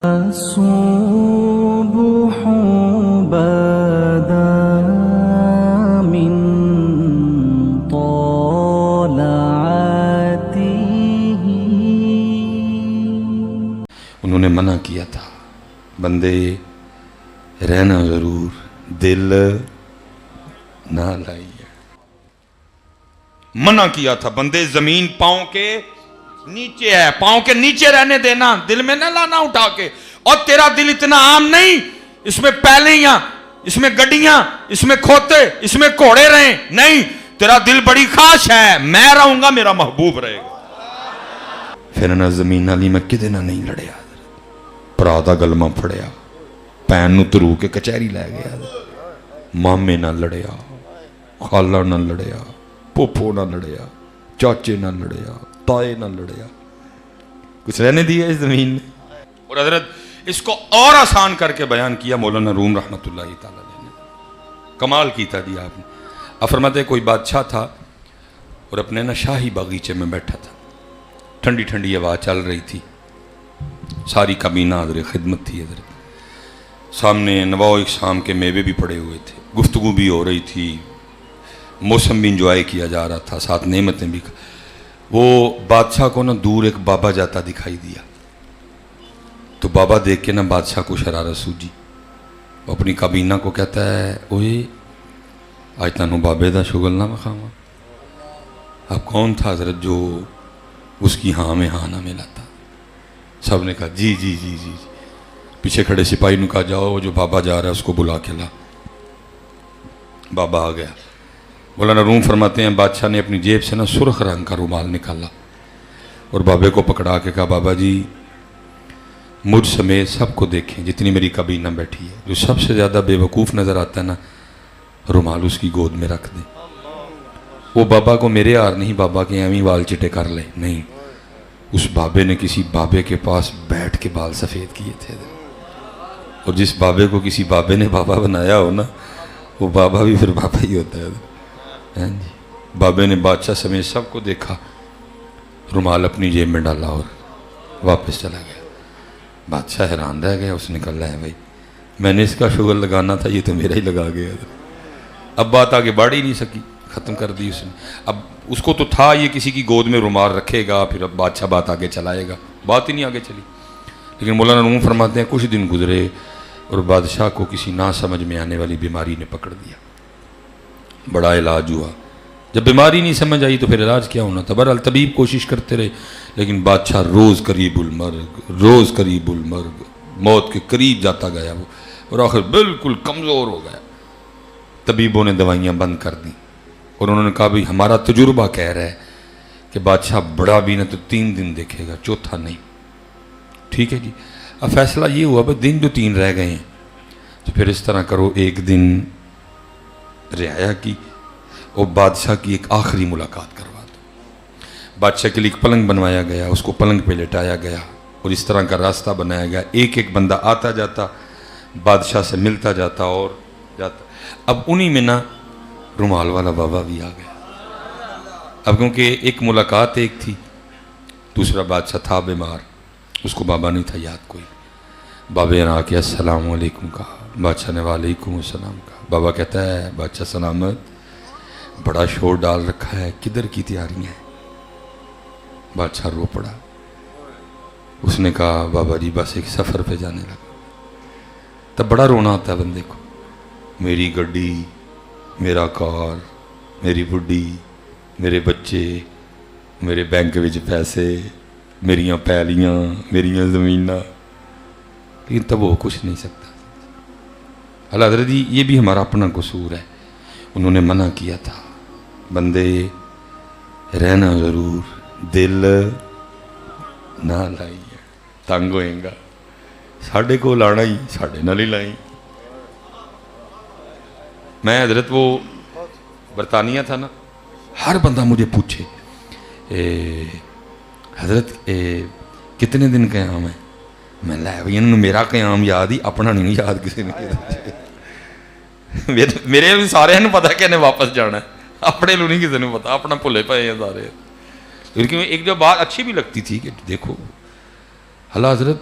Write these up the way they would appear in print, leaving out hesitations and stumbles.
الصبح بدا من طلعته. انہوں نے منع کیا تھا بندے رہنا ضرور دل نہ لائیے. منع کیا تھا بندے زمین پاؤں کے نیچے ہے، پاؤں کے نیچے رہنے دینا، دل میں نہ لانا اٹھا کے. اور تیرا دل اتنا عام نہیں، اس میں پہلیاں، اس میں گڈیاں، اس میں کھوتے، اس میں گھوڑے رہیں. نہیں، تیرا دل بڑی خاص ہے، میں رہوں گا، میرا محبوب رہے گا. پھر نہ زمین والی میں کدے نہ نہیں لڑیا، پرا دا گلمہ پھڑیا، پین نو ترو کے کچہری لے گیا. مامے نہ لڑیا، خالہ نہ لڑیا، پھوپھو نہ لڑیا، چاچے نہ لڑیا، تائے نہ لڑیا. کچھ رہنے دیا اس زمین نے. اور حضرت اس کو اور آسان کر کے بیان کیا مولانا روم رحمت اللہ تعالی نے. کمال کی تھا جی آپ نے. آپ فرماتے کوئی بادشاہ تھا اور اپنے نا شاہی باغیچے میں بیٹھا تھا. ٹھنڈی ٹھنڈی ہوا چل رہی تھی، ساری کابینہ حضر خدمت تھی. حضرت سامنے نواء اقسام کے میوے بھی پڑے ہوئے تھے، گفتگو بھی ہو رہی تھی، موسم بھی انجوائے کیا جا رہا تھا، ساتھ نعمتیں بھی. وہ بادشاہ کو نا دور ایک بابا جاتا دکھائی دیا. تو بابا دیکھ کے نا بادشاہ کو شرارت سوجی. وہ اپنی کابینہ کو کہتا ہے اوئے آج تانوں بابے دا شغل نہ مخاما. اب کون تھا حضرت جو اس کی ہاں میں ہاں نہ ملاتا؟ سب نے کہا جی جی جی جی. پیچھے کھڑے سپاہی نے کہا جاؤ جو بابا جا رہا ہے اس کو بلا کے لا. بابا آ گیا. مولانا روم فرماتے ہیں بادشاہ نے اپنی جیب سے نا سرخ رنگ کا رومال نکالا اور بابے کو پکڑا کے کہا بابا جی مجھ سمیت سب کو دیکھیں جتنی میری کابینہ بیٹھی ہے، جو سب سے زیادہ بے وقوف نظر آتا ہے نا رومال اس کی گود میں رکھ دیں. وہ بابا کو میرے یار نہیں بابا کے ایویں وال چٹے کر لے. نہیں، اس بابے نے کسی بابے کے پاس بیٹھ کے بال سفید کیے تھے. اور جس بابے کو کسی بابے نے بابا بنایا ہو نا وہ بابا بھی پھر بابا ہی ہوتا ہے. بابے نے بادشاہ سمیت سب کو دیکھا، رومال اپنی جیب میں ڈالا اور واپس چلا گیا. بادشاہ حیران رہ گیا. اس نے کہا ہے بھائی میں نے اس کا شغل لگانا تھا، یہ تو میرا ہی لگا گیا. اب بات آگے بڑھ ہی نہیں سکی، ختم کر دی اس نے. اب اس کو تو تھا یہ کسی کی گود میں رومال رکھے گا پھر اب بادشاہ بات آگے چلائے گا، بات ہی نہیں آگے چلی. لیکن مولانا روم فرماتے ہیں کچھ دن گزرے اور بادشاہ کو کسی نہ سمجھ میں آنے والی بیماری نے پکڑ دیا. بڑا علاج ہوا. جب بیماری نہیں سمجھ آئی تو پھر علاج کیا ہونا تھا. بہرحال طبیب کوشش کرتے رہے لیکن بادشاہ روز قریب المرگ موت کے قریب جاتا گیا وہ، اور آخر بالکل کمزور ہو گیا. طبیبوں نے دوائیاں بند کر دیں اور انہوں نے کہا بھائی ہمارا تجربہ کہہ رہا ہے کہ بادشاہ بڑا بھی نہ تو 3 دن دیکھے گا، چوتھا نہیں. ٹھیک ہے جی. اب فیصلہ یہ ہوا بھائی دن جو 3 رہ گئے ہیں تو پھر اس طرح کرو ایک دن رعایا کی اور بادشاہ کی ایک آخری ملاقات کروا دو. بادشاہ کے لیے ایک پلنگ بنوایا گیا، اس کو پلنگ پہ لٹایا گیا اور اس طرح کا راستہ بنایا گیا. ایک ایک بندہ آتا جاتا بادشاہ سے ملتا جاتا اور جاتا. اب انہی میں نا رومال والا بابا بھی آ گیا. اب کیونکہ ایک ملاقات ایک تھی، دوسرا بادشاہ تھا بیمار، اس کو بابا نہیں تھا یاد کوئی. بابے نے آ کے السلام علیکم کہا. بادشاہ نے وعلیکم السلام کہا. بابا کہتا ہے بادشاہ سلامت، بڑا شور ڈال رکھا ہے، کدھر کی تیاریاں ہیں؟ بادشاہ رو پڑا. اس نے کہا بابا جی بس ایک سفر پہ جانے لگا. تب بڑا رونا آتا ہے بندے کو. میری گڈی، میرا کار، میری بڈی، میرے بچے، میرے بینک وچ پیسے، میریاں پیلیاں، میریاں زمیناں، لیکن تب وہ کچھ نہیں سکتا. اللہ حضرت جی یہ بھی ہمارا اپنا قصور ہے. انہوں نے منع کیا تھا بندے رہنا ضرور دل نہ لائیے، تنگ ہوئیں گا، ساڑھے کو لانا ہی ساڑھے نہ ہی لائی. میں حضرت وہ برطانیہ تھا نا، ہر بندہ مجھے پوچھے حضرت کتنے دن قیام ہے؟ میں لے بھائی انہوں نے میرا قیام یاد ہی، اپنا نہیں یاد کسی نے. میرے بھی سارے ہیں پتا کہ انہیں واپس جانا ہے، اپنے لوگ نہیں کسی نے پتا، اپنا بھلے پائے ہیں سارے. لیکن ایک جو بات اچھی بھی لگتی تھی کہ دیکھو اللہ حضرت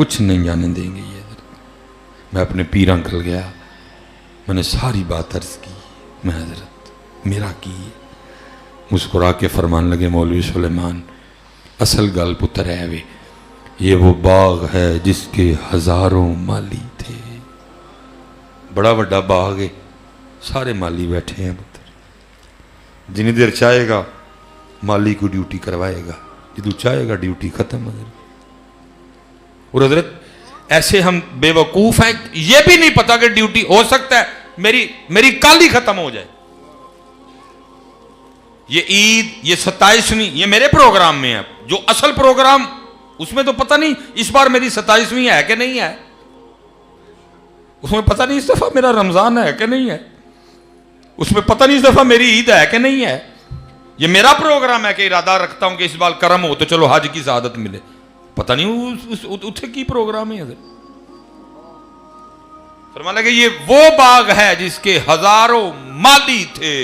کچھ نہیں جانے دیں گے یہ حضرت۔ میں اپنے پیر انکل گیا، میں نے ساری بات عرض کی، میں حضرت میرا کی، مسکرا کے فرمان لگے مولوی سلیمان اصل گل پتر ہے وے، یہ وہ باغ ہے جس کے ہزاروں مالی تھے، بڑا بڑا باغ ہے، سارے مالی بیٹھے ہیں پتر، جنہیں دیر چاہے گا مالی کو ڈیوٹی کروائے گا، جدو چاہے گا ڈیوٹی ختم حضرت۔ اور حضرت ایسے ہم بے وقوف ہیں، یہ بھی نہیں پتا کہ ڈیوٹی ہو سکتا ہے میری کل ہی ختم ہو جائے، یہ عید، یہ 27ویں، یہ میرے پروگرام میں ہے، جو اصل پروگرام اس میں تو پتہ نہیں اس بار میری 27ویں ہے کہ نہیں ہے، اس میں پتہ نہیں اس دفعہ میرا رمضان ہے کہ نہیں ہے، اس میں پتہ نہیں اس دفعہ میری عید ہے کہ نہیں ہے، یہ میرا پروگرام ہے کہ ارادہ رکھتا ہوں کہ اس بار کرم ہو تو چلو حج کی سعادت ملے، پتہ نہیں اتھے کی پروگرام ہے حضرت۔ فرمان لگے یہ وہ باغ ہے جس کے ہزاروں مالی تھے،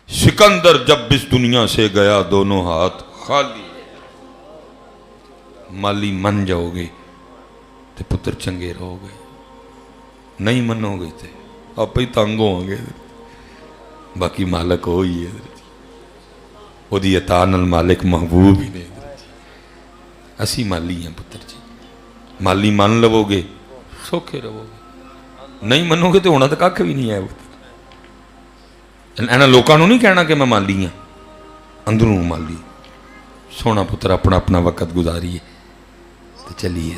سکندر جب اس دنیا سے گیا دونوں ہاتھ خالی، مالی من جاؤ گے تو پتر چنگے رہو گے، نہیں منو گے تھے آپ ہی تنگ ہوں گے، باقی مالک ہوئی ہے وہ دی عطان المالک محبوب ہی نہیں، اسی مالی ہیں پتر جی، مالی مان لو گے سوکھے رہو گے، نہیں منو گے تو ہونا تو کھ بھی نہیں ہے، اینا لوکاں نو نہیں کہنا کہ میں مالی ہوں، اندروں مالی، سونا پتر اپنا اپنا وقت گزاریے تو چلیے۔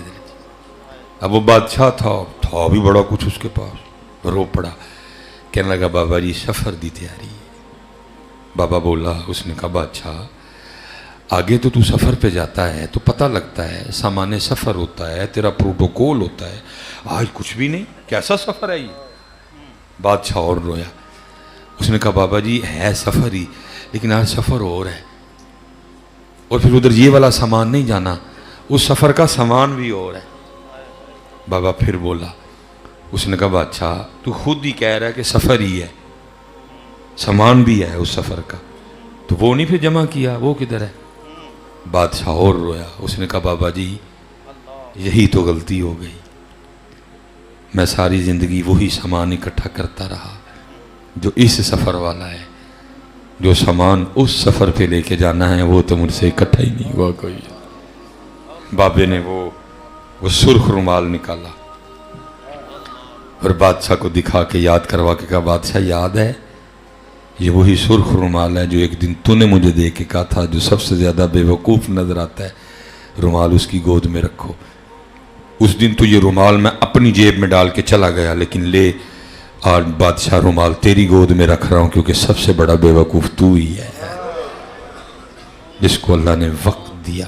اب وہ بادشاہ تھا بھی بڑا کچھ اس کے پاس، رو پڑا، کہنے لگا بابا جی سفر دی تیاری ہے۔ بابا بولا، اس نے کہا بادشاہ آگے تو سفر پہ جاتا ہے تو پتہ لگتا ہے، سامان سفر ہوتا ہے، تیرا پروٹوکول ہوتا ہے، آج کچھ بھی نہیں، کیسا سفر ہے یہ؟ بادشاہ اور رویا، اس نے کہا بابا جی ہے سفر ہی لیکن آج سفر اور ہے، اور پھر ادھر یہ والا سامان نہیں جانا، اس سفر کا سامان بھی اور ہے۔ بابا پھر بولا، اس نے کہا بادشاہ تو خود ہی کہہ رہا ہے کہ سفر ہی ہے، سامان بھی ہے اس سفر کا، تو وہ نہیں پھر جمع کیا، وہ کدھر ہے؟ بادشاہ اور رویا، اس نے کہا بابا جی یہی تو غلطی ہو گئی، میں ساری زندگی وہی سامان اکٹھا کرتا رہا جو اس سفر والا ہے، جو سامان اس سفر پہ لے کے جانا ہے وہ تو مجھ سے اکٹھا ہی نہیں ہوا کوئی۔ بابے نے وہ سرخ رومال نکالا اور بادشاہ کو دکھا کے یاد کروا کے کہا بادشاہ یاد ہے یہ وہی سرخ رومال ہے جو ایک دن تو نے مجھے دے کے کہا تھا جو سب سے زیادہ بے وقوف نظر آتا ہے رومال اس کی گود میں رکھو، اس دن تو یہ رومال میں اپنی جیب میں ڈال کے چلا گیا، لیکن لے آج بادشاہ رومال تیری گود میں رکھ رہا ہوں کیونکہ سب سے بڑا بے وقوف تو ہی ہے، جس کو اللہ نے وقت دیا،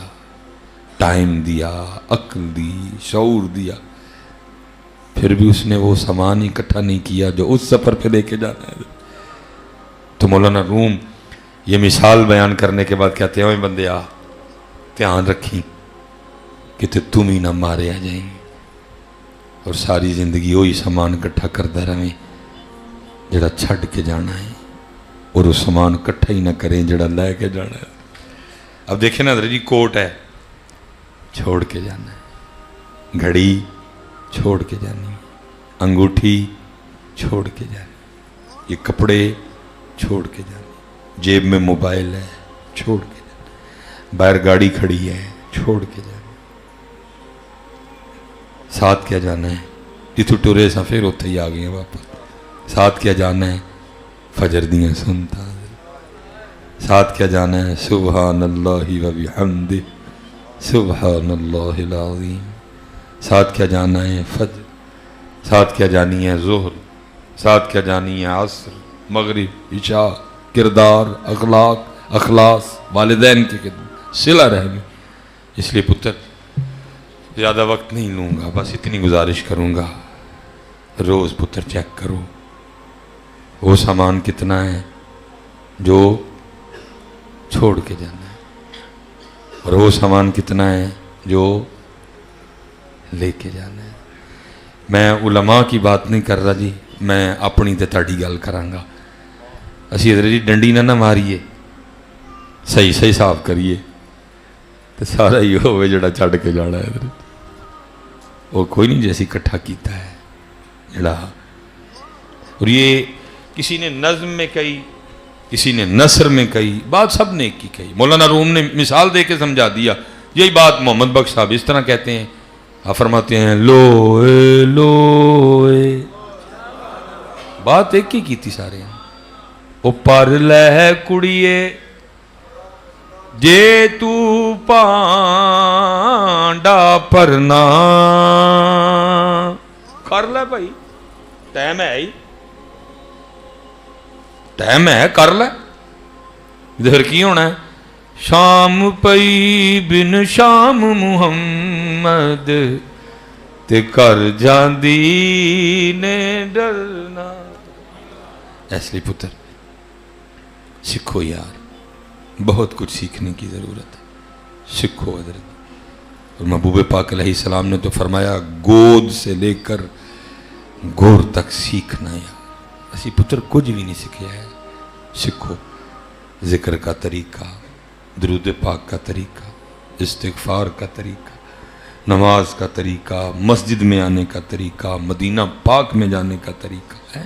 ٹائم دیا، عقل دی، شعور دیا، پھر بھی اس نے وہ سامان اکٹھا نہیں کیا جو اس سفر پہ لے کے جانا ہے۔ تو مولانا روم یہ مثال بیان کرنے کے بعد کہتے ہیں بندے آ دھیان رکھی کہ تم ہی نہ مارے آ جائیں گے اور ساری زندگی وہی سامان اکٹھا کرتا رہیں جڑا چھڑ کے جانا ہے، اور وہ سامان اکٹھا ہی نہ کریں جڑا لے کے جانا ہے۔ اب دیکھیں نا جی کوٹ ہے چھوڑ کے جانا ہے، گھڑی چھوڑ کے جانی ہے، انگوٹھی چھوڑ کے جانی، یہ کپڑے چھوڑ کے جانی، جیب میں موبائل ہے چھوڑ کے جانی، باہر گاڑی کھڑی ہے چھوڑ کے جانی، ساتھ کیا جانا ہے جتوں ٹرے سا پھر اتھے ہی آ گئے ہیں واپس، ساتھ کیا جانا ہے فجر دیاں سنتا، ساتھ کیا جانا ہے سبحان اللہ و بحمدہ سبحان اللہ العظیم، ساتھ کیا جانا ہے فجر، ساتھ کیا جانی ہے ظہر، ساتھ کیا جانی ہے عصر، مغرب، عشاء، کردار، اخلاق، اخلاص، والدین کی خدمت، صلہ رحمی۔ اس لیے پتر زیادہ وقت نہیں لوں گا، بس اتنی گزارش کروں گا، روز پتر چیک کرو وہ سامان کتنا ہے جو چھوڑ کے جانا ہے اور وہ سامان کتنا ہے جو لے کے جانا ہے۔ میں علماء کی بات نہیں کر رہا جی، میں اپنی تے تاڑی گل کرانگا۔ اسی ادھر جی ڈنڈی نہ ماریے، صحیح صحیح صاف کریے تو سارا ہی ہوئے جڑا چھڑ کے جانا ہے ادھر۔ اور کوئی نہیں جیسی اکٹھا کیتا ہے جڑا. اور یہ کسی نے نظم میں کہی, کسی نے نثر میں کہی, بات سب نے ایک کی کہی. مولانا روم نے مثال دے کے سمجھا دیا. یہی بات محمد بخش صاحب اس طرح کہتے ہیں, آپ فرماتے ہیں لوئے لوئے, بات ایک ہی کی تھی سارے. او پر لہ کڑیے جے تو پانڈا پرنا, کر لے بھائی, ٹائم ہے ہی, ٹائم ہے, کر لے. پھر کی ہونا ہے؟ شام پئی بن شام محمد تے کر جاندی نے ڈرنا. اس لیے پتر سکھو یار, بہت کچھ سیکھنے کی ضرورت ہے. سکھو حضرت. اور محبوب پاک علیہ السلام نے تو فرمایا گود سے لے کر گور تک سیکھنا یار. اسی پتر کچھ بھی نہیں سیکھیا ہے. سکھو ذکر کا طریقہ, درود پاک کا طریقہ, استغفار کا طریقہ, نماز کا طریقہ, مسجد میں آنے کا طریقہ, مدینہ پاک میں جانے کا طریقہ ہے.